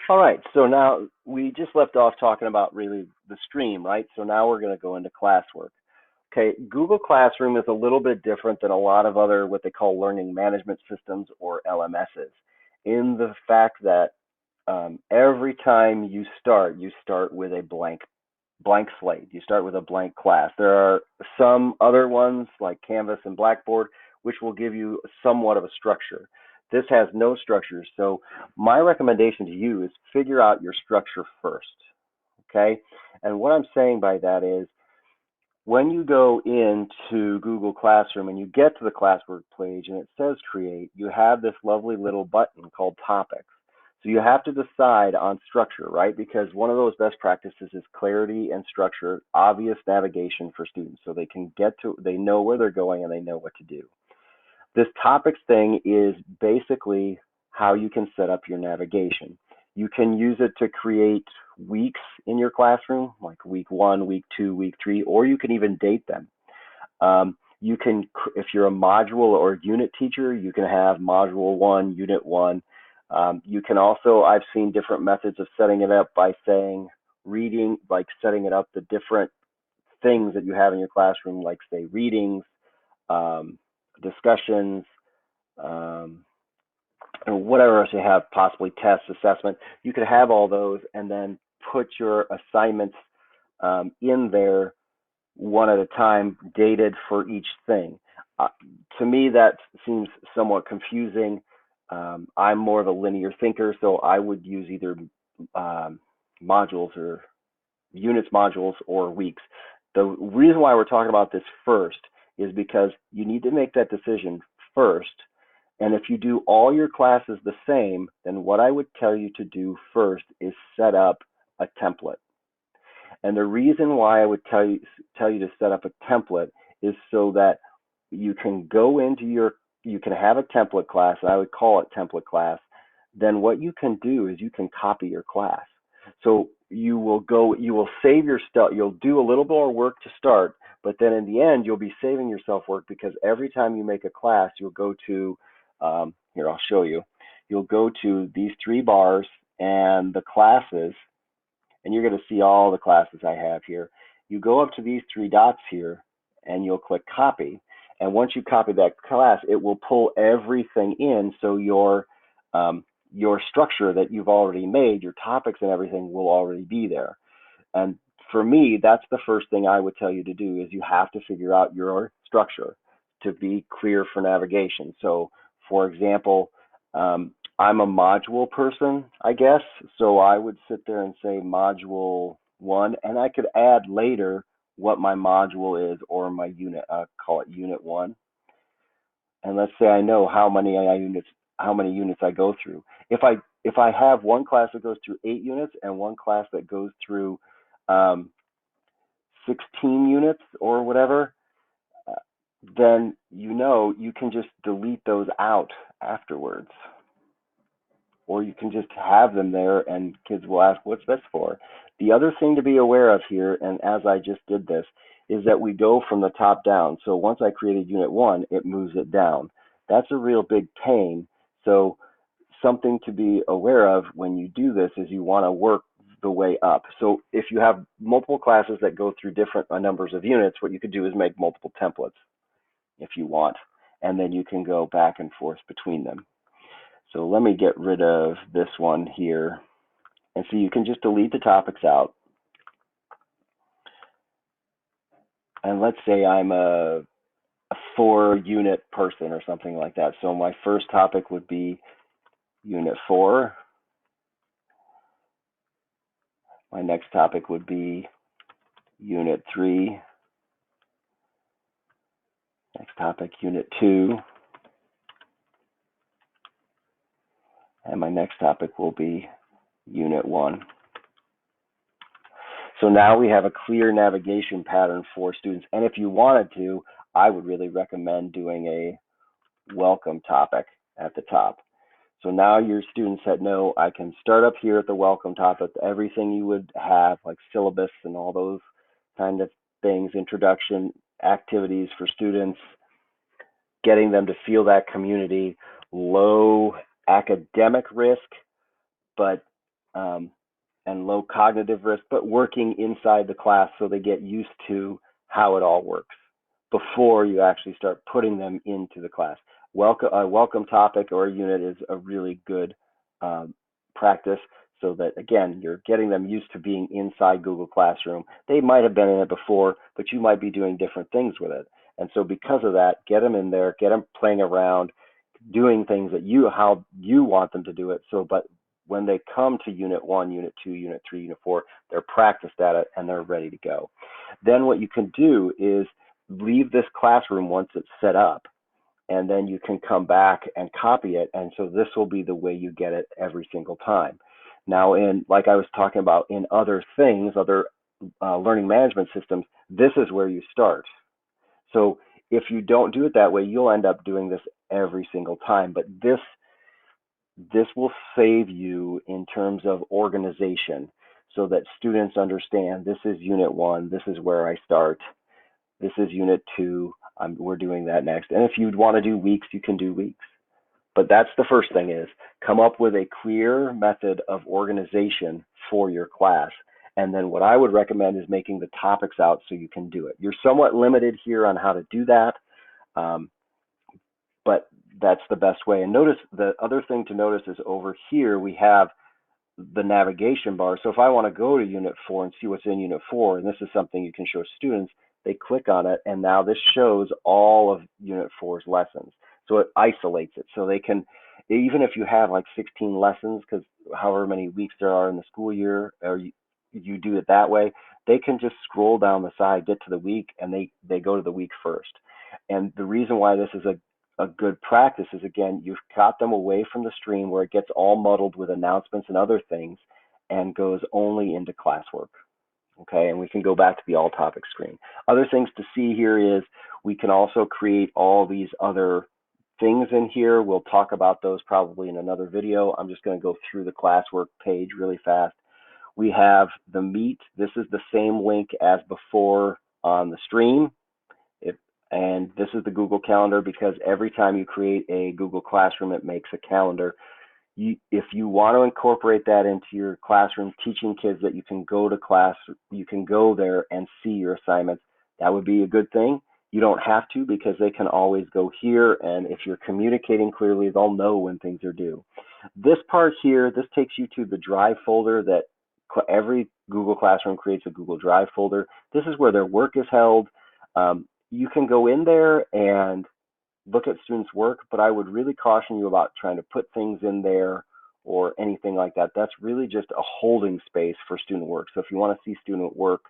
All right, so now we just left off talking about really the stream, right? So now we're going to go into classwork. Okay, Google Classroom is a little bit different than a lot of other what they call learning management systems or LMSs in the fact that every time you start with a blank slate. You start with a blank class. There are some other ones like Canvas and Blackboard, which will give you somewhat of a structure. This has no structure. So my recommendation to you is figure out your structure first. Okay. And what I'm saying by that is when you go into Google Classroom and you get to the classwork page and it says create, you have this lovely little button called topics. So you have to decide on structure, right? Because one of those best practices is clarity and structure, obvious navigation for students so they know where they're going and they know what to do. This topics thing is basically how you can set up your navigation. You can use it to create weeks in your classroom, like week 1, week 2, week 3, or you can even date them. You can, if you're a module or unit teacher, you can have module 1, unit 1. You can also, I've seen different methods of setting it up by saying reading, like setting it up the different things that you have in your classroom, like say readings, discussions, um, or whatever else you have, possibly tests, assessment. You could have all those and then put your assignments in there one at a time, dated for each thing. To me, that seems somewhat confusing. I'm more of a linear thinker, so I would use either modules or units modules or weeks. The reason why we're talking about this first is because you need to make that decision first. And if you do all your classes the same, then what I would tell you to do first is set up a template. And the reason why I would tell you to set up a template is so that you can go into you can have a template class, and I would call it template class. Then what you can do is you can copy your class. So you will save your stuff. You'll do a little more work to start, but then in the end, you'll be saving yourself work because every time you make a class, you'll go to, here, I'll show you. You'll go to these 3 bars and the classes, and you're going to see all the classes I have here. You go up to these 3 dots here and you'll click copy. And once you copy that class, it will pull everything in. So your structure that you've already made, your topics and everything will already be there. And for me, that's the first thing I would tell you to do is you have to figure out your structure to be clear for navigation. So for example, I'm a module person, I guess. So I would sit there and say module 1, and I could add later what my module is or my unit, call it unit 1. And let's say I know how many units I go through. If I have one class that goes through 8 units and one class that goes through 16 units or whatever, uh, then you can just delete those out afterwards. Or you can just have them there and kids will ask what's this for. The other thing to be aware of here, and as I just did this, is that we go from the top down. So once I created unit 1, it moves it down. That's a real big pain. So something to be aware of when you do this is you want to work the way up. So if you have multiple classes that go through different numbers of units, what you could do is make multiple templates if you want, and then you can go back and forth between them. So let me get rid of this one here. And so you can just delete the topics out. And let's say I'm a 4-unit person or something like that. So my first topic would be unit 4. My next topic would be unit 3. Next topic, unit 2. And my next topic will be unit 1. So now we have a clear navigation pattern for students. And if you wanted to, I would really recommend doing a welcome topic at the top. So now your students that know I can start up here at the welcome topic, everything you would have like syllabus and all those kind of things, introduction, activities for students, getting them to feel that community, low academic risk, but cognitive risk, but working inside the class so they get used to how it all works before you actually start putting them into the class. A welcome topic or a unit is a really good practice, so that, again, you're getting them used to being inside Google Classroom. They might have been in it before, but you might be doing different things with it. And so because of that, get them in there, get them playing around, doing things that how you want them to do it. So, but when they come to Unit 1, Unit 2, Unit 3, Unit 4, they're practiced at it and they're ready to go. Then what you can do is leave this classroom once it's set up, and then you can come back and copy it. And so this will be the way you get it every single time. Now, like I was talking about in other things, other learning management systems, this is where you start. So if you don't do it that way, you'll end up doing this every single time. But this will save you in terms of organization, so that students understand this is Unit 1, this is where I start, this is Unit 2, we're doing that next. And if you'd want to do weeks, you can do weeks. But that's the first thing, is come up with a clear method of organization for your class. And then what I would recommend is making the topics out so you can do it. You're somewhat limited here on how to do that, but that's the best way. And notice, the other thing to notice is over here we have the navigation bar. So if I want to go to Unit 4 and see what's in Unit 4, and this is something you can show students, they click on it, and now this shows all of Unit 4's lessons. So it isolates it. So they can, even if you have like 16 lessons, because however many weeks there are in the school year, or you do it that way, they can just scroll down the side, get to the week, and they go to the week first. And the reason why this is a good practice is, again, you've got them away from the stream where it gets all muddled with announcements and other things and goes only into classwork. Okay, and we can go back to the all topic screen. Other things to see here is we can also create all these other things in here. We'll talk about those probably in another video. I'm just going to go through the classwork page really fast. We have the Meet. This is the same link as before on the stream. And this is the Google Calendar, because every time you create a Google Classroom, it makes a calendar. If you want to incorporate that into your classroom, teaching kids that you can go to class, you can go there and see your assignments, that would be a good thing. You don't have to, because they can always go here, and if you're communicating clearly, they'll know when things are due. This part here, this takes you to the Drive folder that every Google Classroom creates, a Google Drive folder. This is where their work is held. You can go in there and look at students' work, but I would really caution you about trying to put things in there or anything like that. That's really just a holding space for student work. So if you want to see student work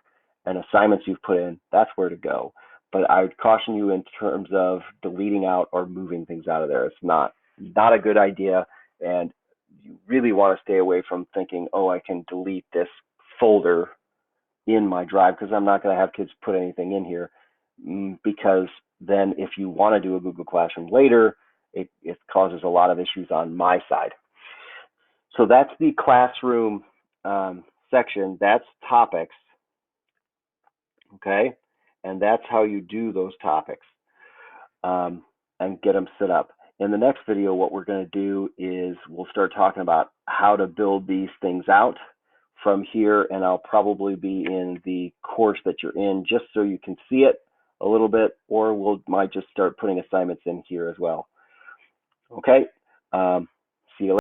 and assignments you've put in, that's where to go. But I would caution you in terms of deleting out or moving things out of there. It's not a good idea, and you really want to stay away from thinking, oh, I can delete this folder in my Drive, because I'm not going to have kids put anything in here, because then if you want to do a Google Classroom later, it causes a lot of issues on my side. So that's the classroom section. That's topics, okay? And that's how you do those topics and get them set up. In the next video, what we're going to do is we'll start talking about how to build these things out from here, and I'll probably be in the course that you're in just so you can see it a little bit, or might just start putting assignments in here as well. Okay.